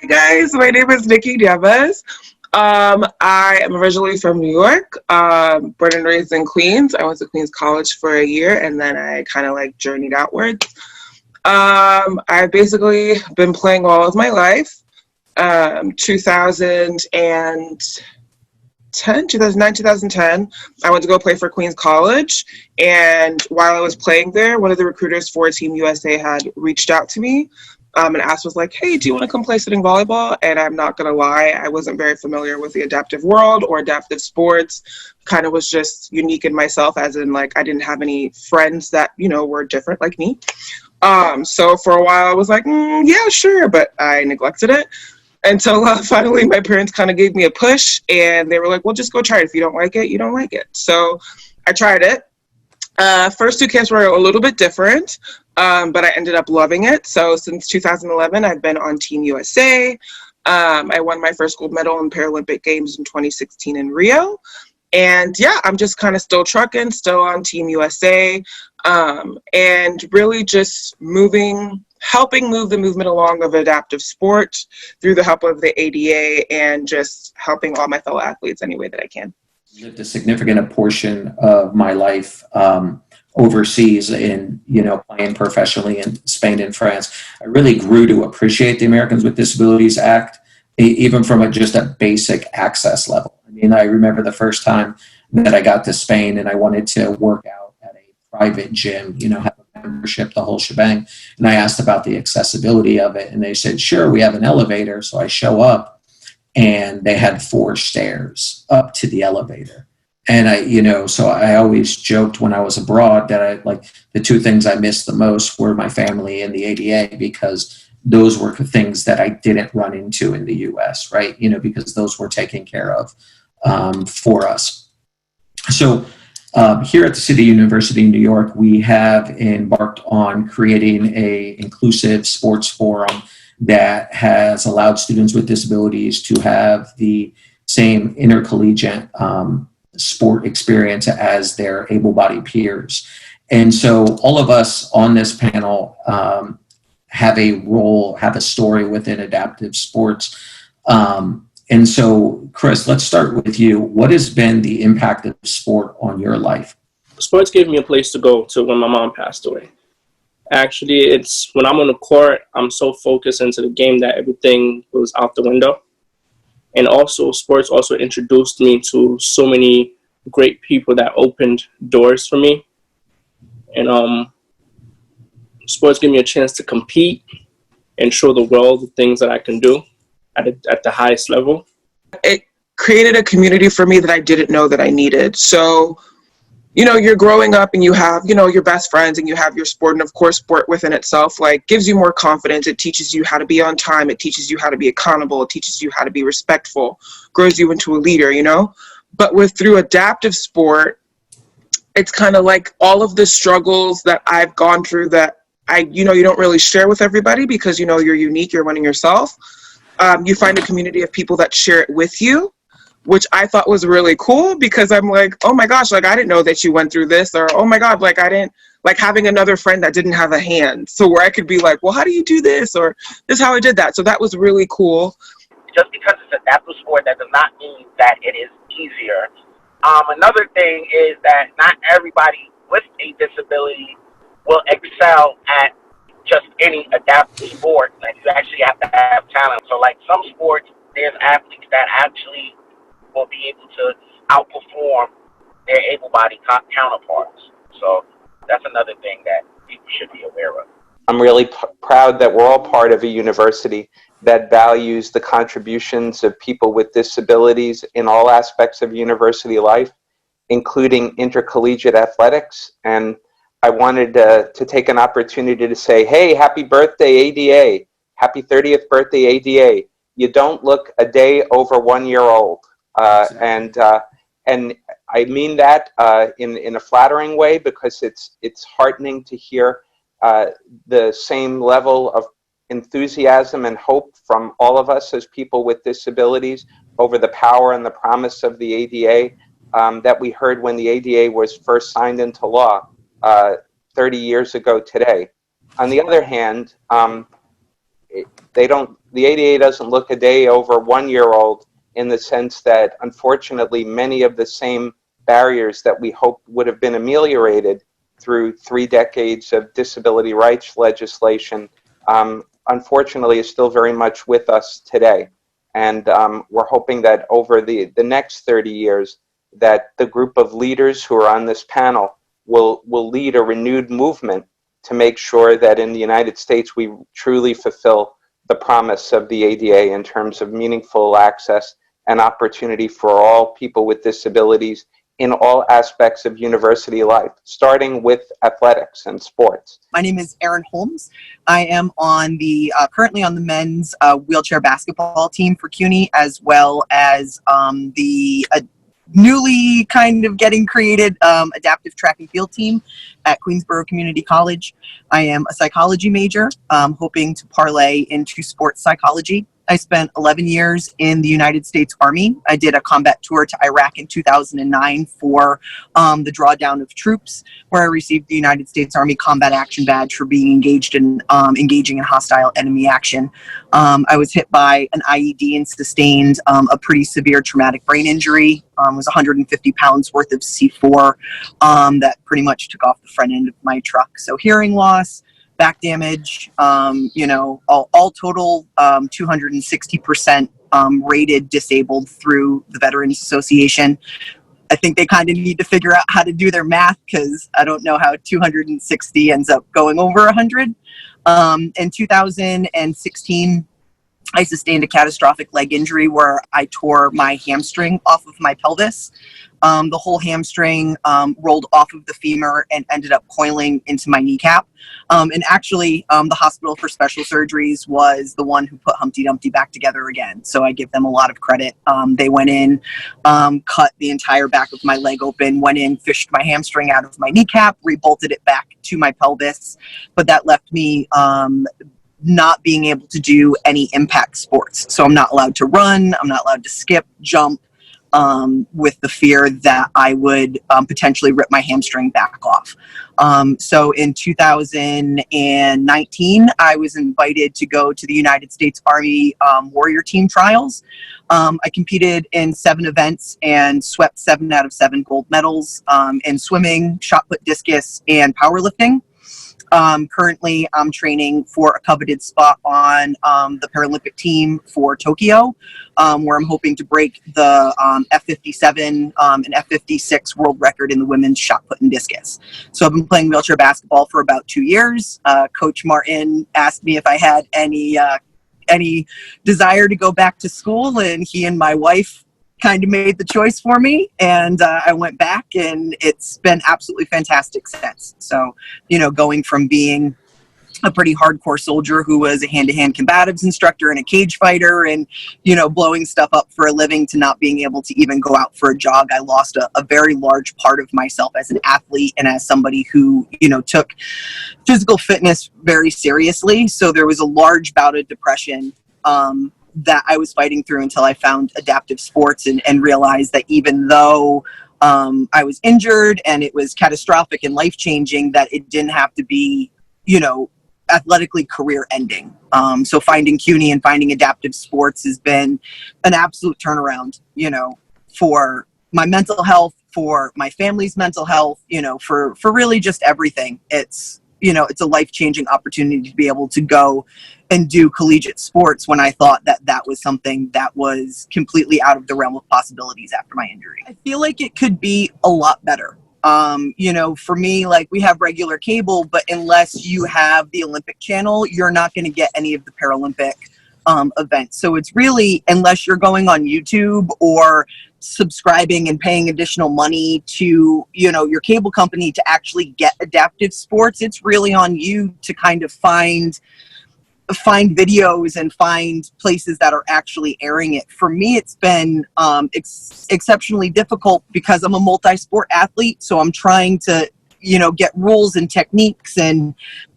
Guys, my name is Nicky Nieves. I am originally from New York, born and raised in Queens. I went to Queens College for a year, and then I kind of like journeyed outwards. I've basically been playing all of my life. 2009, 2010, I went to go play for Queens College. And while I was playing there, one of the recruiters for Team USA had reached out to me and asked, was like, hey, do you want to come play sitting volleyball? And I'm not going to lie, I wasn't very familiar with the adaptive world or adaptive sports. Kind of was just unique in myself, as in like I didn't have any friends that, were different like me. So for a while I was like, yeah, sure, but I neglected it until finally my parents kind of gave me a push, and they were like, well, just go try it. If you don't like it, you don't like it. So I tried it. First two camps were a little bit different, but I ended up loving it. So since 2011, I've been on Team USA. I won my first gold medal in Paralympic Games in 2016 in Rio. And yeah, I'm just kind of still trucking, still on Team USA, and really just helping move the movement along of adaptive sport through the help of the ADA, and just helping all my fellow athletes any way that I can. Lived a significant portion of my life overseas in, playing professionally in Spain and France. I really grew to appreciate the Americans with Disabilities Act, even from just a basic access level. I mean, I remember the first time that I got to Spain and I wanted to work out at a private gym, have a membership, the whole shebang. And I asked about the accessibility of it, and they said, sure, we have an elevator. So I show up, and they had 4 stairs up to the elevator. And so I always joked when I was abroad that the 2 things I missed the most were my family and the ADA, because those were things that I didn't run into in the US, right? Because those were taken care of for us. So here at the City University of New York, we have embarked on creating a inclusive sports forum that has allowed students with disabilities to have the same intercollegiate sport experience as their able-bodied peers. And so all of us on this panel have a role, have a story within adaptive sports. And so, Chris, let's start with you. What has been the impact of sport on your life? Sports gave me a place to go to when my mom passed away. Actually, it's when I'm on the court, I'm so focused into the game that everything was out the window. And also, sports also introduced me to so many great people that opened doors for me. And sports gave me a chance to compete and show the world the things that I can do at the highest level. It created a community for me that I didn't know that I needed. So, you're growing up and you have, your best friends, and you have your sport. And of course, sport within itself, gives you more confidence. It teaches you how to be on time. It teaches you how to be accountable. It teaches you how to be respectful, grows you into a leader, But through adaptive sport, it's kind of like all of the struggles that I've gone through that you don't really share with everybody, because, you're unique, you're running yourself. You find a community of people that share it with you, which I thought was really cool, because I'm like, oh my gosh, I didn't know that you went through this, or, oh my God, I didn't, having another friend that didn't have a hand. So where I could be like, well, how do you do this? Or this is how I did that. So that was really cool. Just because it's adaptive sport, that does not mean that it is easier. Another thing is that not everybody with a disability will excel at just any adaptive sport. You actually have to have talent. So some sports, there's athletes that actually will be able to outperform their able-bodied counterparts. So that's another thing that people should be aware of. I'm really proud that we're all part of a university that values the contributions of people with disabilities in all aspects of university life, including intercollegiate athletics. And I wanted to take an opportunity to say, hey, happy birthday, ADA. Happy 30th birthday, ADA. You don't look a day over 1 year old. And I mean that in a flattering way, because it's heartening to hear the same level of enthusiasm and hope from all of us as people with disabilities over the power and the promise of the ADA that we heard when the ADA was first signed into law 30 years ago today. On the other hand, the ADA doesn't look a day over 1 year old, in the sense that unfortunately many of the same barriers that we hoped would have been ameliorated through 3 decades of disability rights legislation, unfortunately is still very much with us today. And we're hoping that over the next 30 years, that the group of leaders who are on this panel will lead a renewed movement to make sure that in the United States we truly fulfill the promise of the ADA in terms of meaningful access and opportunity for all people with disabilities in all aspects of university life, starting with athletics and sports. My name is Erin Holmes. I am on the currently on the men's wheelchair basketball team for CUNY, as well as the newly kind of getting created adaptive track and field team at Queensborough Community College. I am a psychology major, hoping to parlay into sports psychology. I spent 11 years in the United States Army. I did a combat tour to Iraq in 2009 for the drawdown of troops, where I received the United States Army Combat Action Badge for being engaging in hostile enemy action. I was hit by an IED and sustained a pretty severe traumatic brain injury. It was 150 pounds worth of C4 that pretty much took off the front end of my truck. So hearing loss, back damage, all total 260% rated disabled through the Veterans Association. I think they kind of need to figure out how to do their math, because I don't know how 260 ends up going over 100. In 2016, I sustained a catastrophic leg injury where I tore my hamstring off of my pelvis. The whole hamstring rolled off of the femur and ended up coiling into my kneecap. And actually, the Hospital for Special Surgeries was the one who put Humpty Dumpty back together again. So I give them a lot of credit. They went in, cut the entire back of my leg open, went in, fished my hamstring out of my kneecap, rebolted it back to my pelvis. But that left me not being able to do any impact sports. So I'm not allowed to run, I'm not allowed to skip, jump, with the fear that I would potentially rip my hamstring back off. So in 2019, I was invited to go to the United States Army Warrior Team Trials. I competed in 7 events and swept 7 out of 7 gold medals in swimming, shot put, discus, and powerlifting. Currently, I'm training for a coveted spot on the Paralympic team for Tokyo, where I'm hoping to break the F57 and F56 world record in the women's shot put and discus. So I've been playing wheelchair basketball for about 2 years. Coach Martin asked me if I had any desire to go back to school, and he and my wife kind of made the choice for me, and I went back, and it's been absolutely fantastic since. So, going from being a pretty hardcore soldier who was a hand-to-hand combatives instructor and a cage fighter and, blowing stuff up for a living, to not being able to even go out for a jog. I lost a very large part of myself as an athlete and as somebody who, took physical fitness very seriously. So there was a large bout of depression that I was fighting through until I found adaptive sports and realized that even though I was injured and it was catastrophic and life-changing, that it didn't have to be, athletically career ending. So finding CUNY and finding adaptive sports has been an absolute turnaround, for my mental health, for my family's mental health, for really just everything. It's a life-changing opportunity to be able to go and do collegiate sports when I thought that was something that was completely out of the realm of possibilities after my injury. I feel like it could be a lot better. For me, like, we have regular cable, but unless you have the Olympic channel, you're not going to get any of the Paralympic events. So it's really, unless you're going on YouTube or subscribing and paying additional money to, your cable company to actually get adaptive sports, it's really on you to kind of find videos and find places that are actually airing it. For me, it's been exceptionally difficult because I'm a multi-sport athlete. So I'm trying to, get rules and techniques, and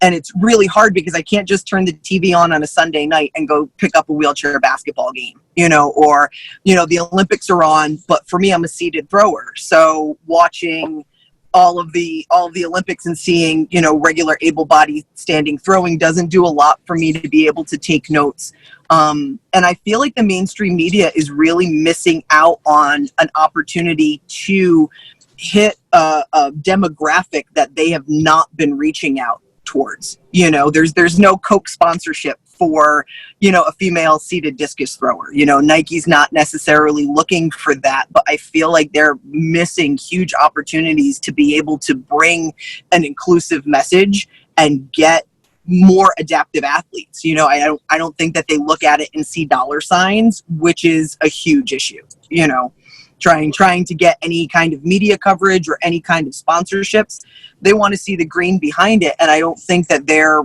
it's really hard because I can't just turn the TV on a Sunday night and go pick up a wheelchair basketball game, the Olympics are on, but for me, I'm a seated thrower. So watching all of the Olympics and seeing, you know, regular able-bodied standing throwing doesn't do a lot for me to be able to take notes. And I feel like the mainstream media is really missing out on an opportunity to hit a demographic that they have not been reaching out towards. You know, there's no Coke sponsorship for, you know, a female seated discus thrower. You know, Nike's not necessarily looking for that, but I feel like they're missing huge opportunities to be able to bring an inclusive message and get more adaptive athletes. You know, I don't think that they look at it and see dollar signs, which is a huge issue. You know, trying to get any kind of media coverage or any kind of sponsorships, they want to see the green behind it, and I don't think that they're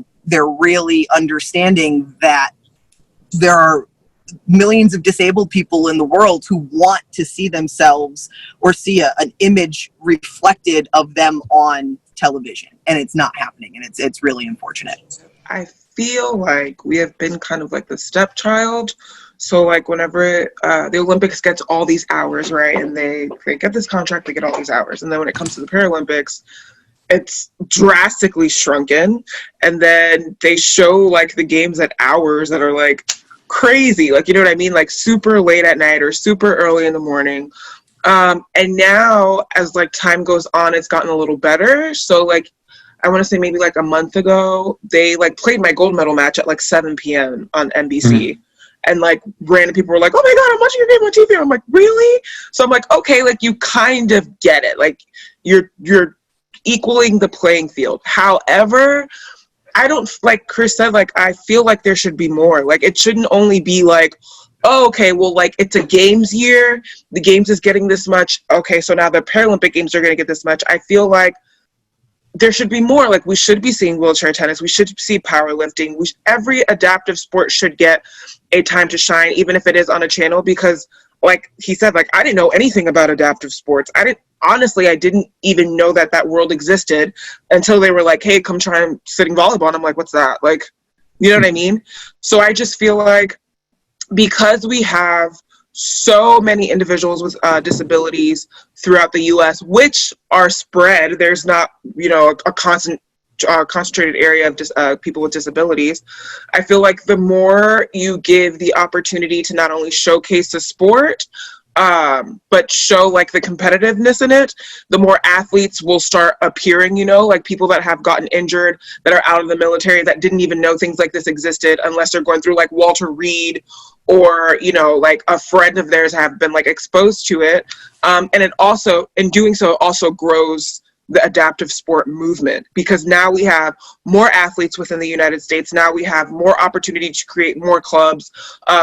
really understanding that there are millions of disabled people in the world who want to see themselves or see an image reflected of them on television, and it's not happening, and it's really unfortunate. I feel like we have been kind of like the stepchild. So like whenever the Olympics gets all these hours, right, and they get this contract, they get all these hours, and then when it comes to the Paralympics, it's drastically shrunken, and then they show like the games at hours that are like crazy, like, you know what I mean, like super late at night or super early in the morning. And now as like time goes on, it's gotten a little better. So like I want to say maybe like a month ago, they like played my gold medal match at like 7 p.m. on NBC. Mm-hmm. And like random people were like, "Oh my God, I'm watching your game on TV." I'm like, "Really?" So I'm like, okay, like you kind of get it. Like you're equaling the playing field. However, I don't, like Chris said, like I feel like there should be more. Like it shouldn't only be like, oh, okay, well, like it's a games year. The games is getting this much. Okay, so now the Paralympic games are going to get this much. I feel like there should be more. Like we should be seeing wheelchair tennis. We should see powerlifting. Every adaptive sport should get a time to shine, even if it is on a channel, because like he said, like I didn't know anything about adaptive sports. I didn't even know that world existed until they were like, "Hey, come try sitting volleyball." And I'm like, "What's that?" Like, you know what I mean? So I just feel like because we have so many individuals with disabilities throughout the U.S., which are spread. There's not, you know, a concentrated area of people with disabilities. I feel like the more you give the opportunity to not only showcase the sport, but show like the competitiveness in it, the more athletes will start appearing, you know, like people that have gotten injured, that are out of the military, that didn't even know things like this existed unless they're going through like Walter Reed or, you know, like a friend of theirs have been like exposed to it. And it also, in doing so, also grows the adaptive sport movement, because now we have more athletes within the United States. Now we have more opportunity to create more clubs,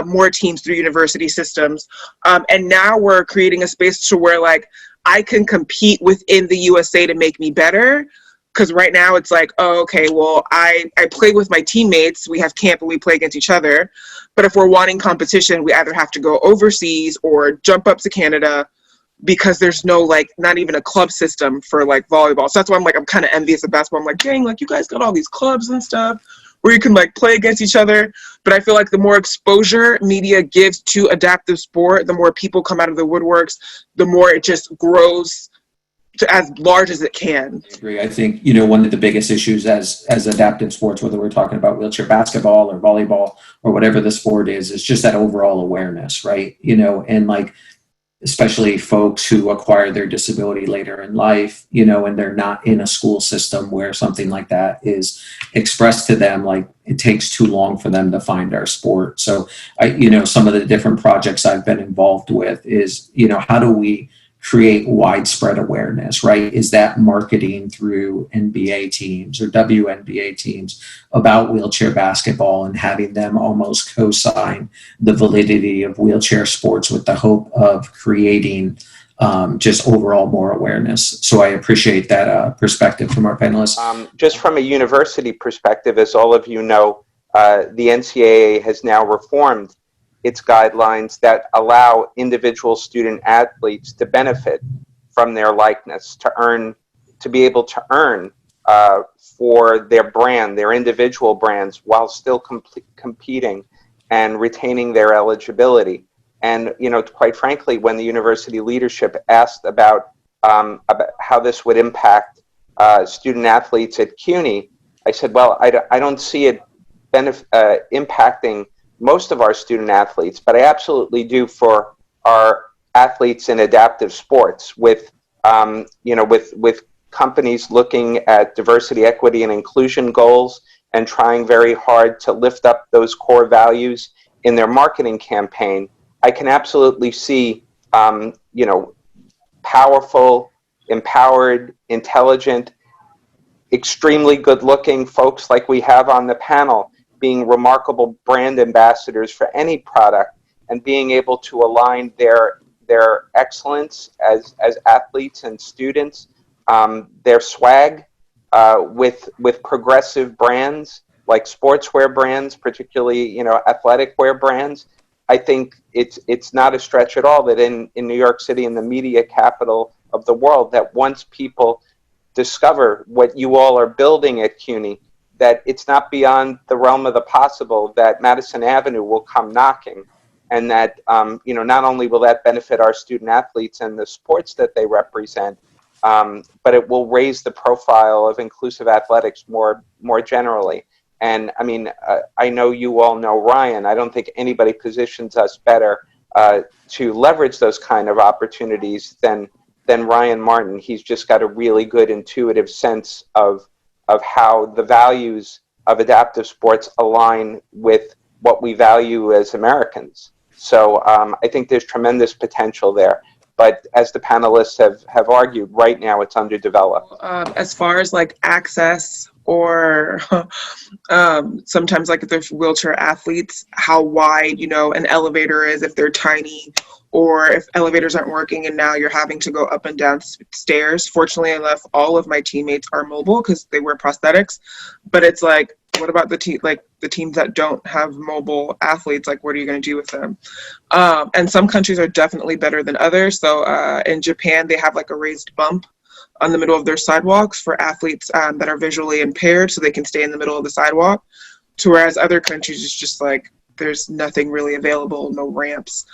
more teams through university systems. And now we're creating a space to where like I can compete within the USA to make me better. Because right now it's like, oh, okay, well, I play with my teammates. We have camp and we play against each other. But if we're wanting competition, we either have to go overseas or jump up to Canada, because there's no, like, not even a club system for, like, volleyball. So that's why I'm kind of envious of basketball. I'm like, dang, like, you guys got all these clubs and stuff where you can, like, play against each other. But I feel like the more exposure media gives to adaptive sport, the more people come out of the woodworks, the more it just grows to as large as it can. I agree. I think, you know, one of the biggest issues as adaptive sports, whether we're talking about wheelchair basketball or volleyball or whatever the sport is just that overall awareness, right? You know, and, like, especially folks who acquire their disability later in life, you know, and they're not in a school system where something like that is expressed to them, like it takes too long for them to find our sport. So you know, some of the different projects I've been involved with is, you know, how do we create widespread awareness, right? Is that marketing through NBA teams or WNBA teams about wheelchair basketball and having them almost co-sign the validity of wheelchair sports with the hope of creating just overall more awareness. So I appreciate that perspective from our panelists. Just from a university perspective, as all of you know, the NCAA has now reformed its guidelines that allow individual student athletes to benefit from their likeness, to be able to earn for their brand, their individual brands, while still competing and retaining their eligibility. And, you know, quite frankly, when the university leadership asked about about how this would impact student athletes at CUNY, I said, well, I don't see it impacting most of our student athletes, but I absolutely do for our athletes in adaptive sports with companies looking at diversity, equity, and inclusion goals and trying very hard to lift up those core values in their marketing campaign. I can absolutely see, powerful, empowered, intelligent, extremely good-looking folks like we have on the panel being remarkable brand ambassadors for any product and being able to align their excellence as athletes and students, their swag with progressive brands like sportswear brands, particularly athletic wear brands. I think it's not a stretch at all that in New York City, in the media capital of the world, that once people discover what you all are building at CUNY, that it's not beyond the realm of the possible that Madison Avenue will come knocking, and that not only will that benefit our student athletes and the sports that they represent, but it will raise the profile of inclusive athletics more generally. And I mean, I know you all know Ryan. I don't think anybody positions us better to leverage those kind of opportunities than Ryan Martin. He's just got a really good intuitive sense of how the values of adaptive sports align with what we value as Americans. So I think there's tremendous potential there. But as the panelists have argued, right now it's underdeveloped. As far as like access or sometimes like if there's wheelchair athletes, how wide, an elevator is if they're tiny, or if elevators aren't working and now you're having to go up and down stairs. Fortunately enough, all of my teammates are mobile because they wear prosthetics, but it's like, what about the teams that don't have mobile athletes? Like, what are you going to do with them? And some countries are definitely better than others. So in Japan, they have like a raised bump on the middle of their sidewalks for athletes that are visually impaired, so they can stay in the middle of the sidewalk. To whereas other countries, it's just like there's nothing really available, no ramps.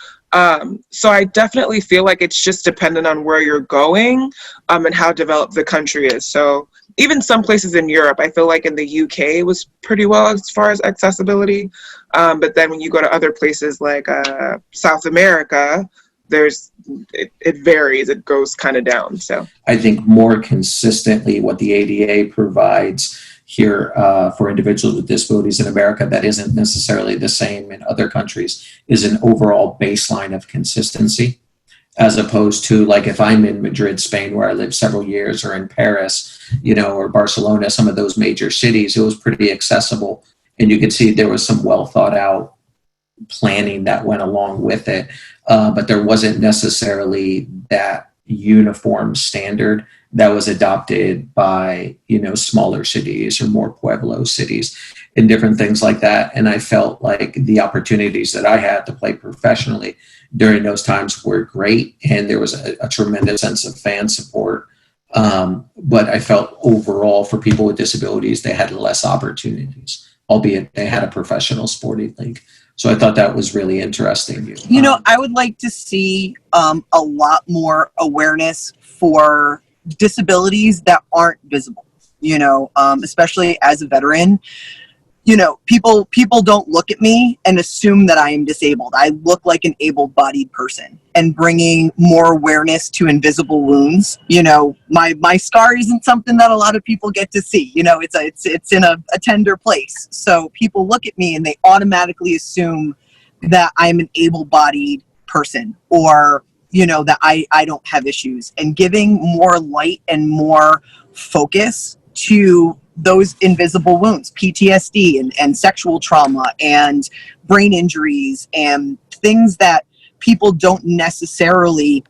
So I definitely feel like it's just dependent on where you're going and how developed the country is. So even some places in Europe, I feel like in the UK was pretty well as far as accessibility. But then when you go to other places like South America, it varies. It goes kind of down. So I think more consistently what the ADA provides here for individuals with disabilities in America that isn't necessarily the same in other countries is an overall baseline of consistency, as opposed to like if I'm in Madrid, Spain, where I lived several years, or in Paris, or Barcelona, some of those major cities, it was pretty accessible. And you could see there was some well thought out planning that went along with it. But there wasn't necessarily that uniform standard that was adopted by, smaller cities or more Pueblo cities and different things like that. And I felt like the opportunities that I had to play professionally during those times were great. And there was a tremendous sense of fan support. But I felt overall for people with disabilities, they had less opportunities, albeit they had a professional sporting league. So I thought that was really interesting. I would like to see a lot more awareness for disabilities that aren't visible, especially as a veteran. People don't look at me and assume that I am disabled. I look like an able-bodied person, and bringing more awareness to invisible wounds. My scar isn't something that a lot of people get to see. It's in a tender place. So people look at me and they automatically assume that I'm an able-bodied person, or that I don't have issues, and giving more light and more focus to those invisible wounds, PTSD and sexual trauma and brain injuries and things that people don't necessarily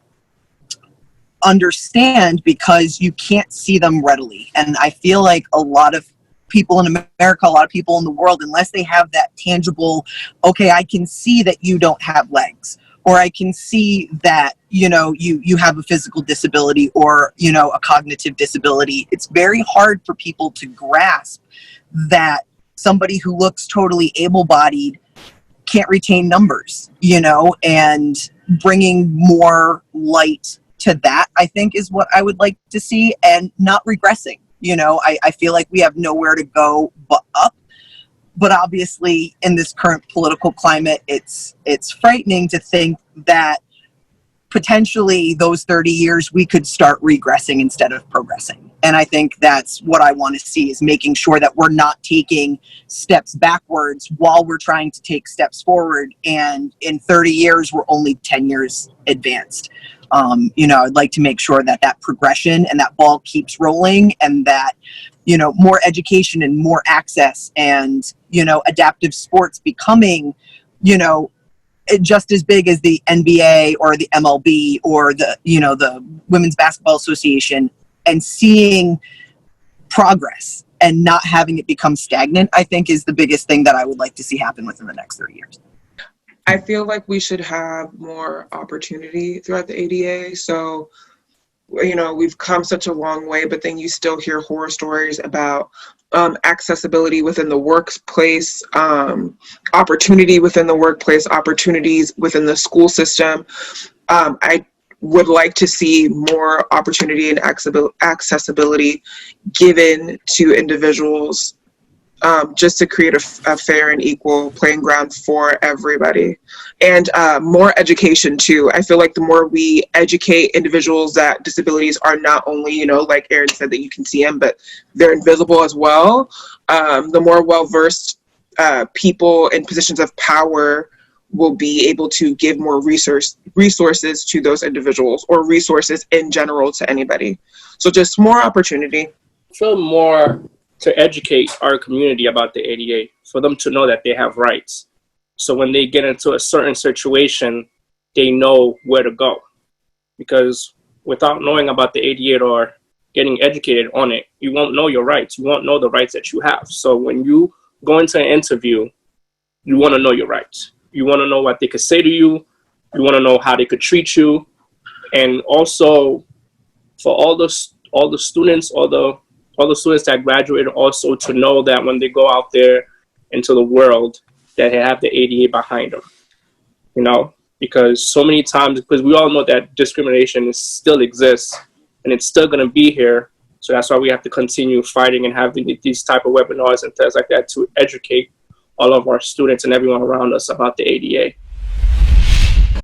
understand because you can't see them readily. And I feel like a lot of people in America, a lot of people in the world, unless they have that tangible, okay, I can see that you don't have legs, or I can see that, you have a physical disability or, a cognitive disability. It's very hard for people to grasp that somebody who looks totally able-bodied can't retain numbers, and bringing more light to that, I think, is what I would like to see, and not regressing. You know, I feel like we have nowhere to go but up. But obviously, in this current political climate, it's frightening to think that potentially those 30 years we could start regressing instead of progressing. And I think that's what I want to see, is making sure that we're not taking steps backwards while we're trying to take steps forward. And in 30 years, we're only 10 years advanced. You know, I'd like to make sure that that progression and that ball keeps rolling, and that, you know, more education and more access, and, you know, adaptive sports becoming, you know, just as big as the NBA or the MLB or the, you know, the Women's Basketball Association, and seeing progress and not having it become stagnant, I think, is the biggest thing that I would like to see happen within the next 30 years. I feel like we should have more opportunity throughout the ADA. So, you know, we've come such a long way, but then you still hear horror stories about accessibility within the workplace, opportunity within the workplace, opportunities within the school system. I would like to see more opportunity and accessibility given to individuals, just to create a fair and equal playing ground for everybody. And more education too. I feel like the more we educate individuals that disabilities are not only, you know, like Erin said, that you can see them, but they're invisible as well. The more well-versed people in positions of power will be able to give more resources to those individuals, or resources in general to anybody. So just more opportunity. Feel more to educate our community about the ADA, for them to know that they have rights. So when they get into a certain situation, they know where to go. Because without knowing about the ADA or getting educated on it, you won't know your rights. You won't know the rights that you have. So when you go into an interview, you want to know your rights. You want to know what they could say to you. You want to know how they could treat you. And also for all the students, all the students that graduated, also to know that when they go out there into the world, that they have the ADA behind them, you know, because so many times, because we all know that discrimination still exists and it's still going to be here. So that's why we have to continue fighting and having these type of webinars and things like that to educate all of our students and everyone around us about the ADA.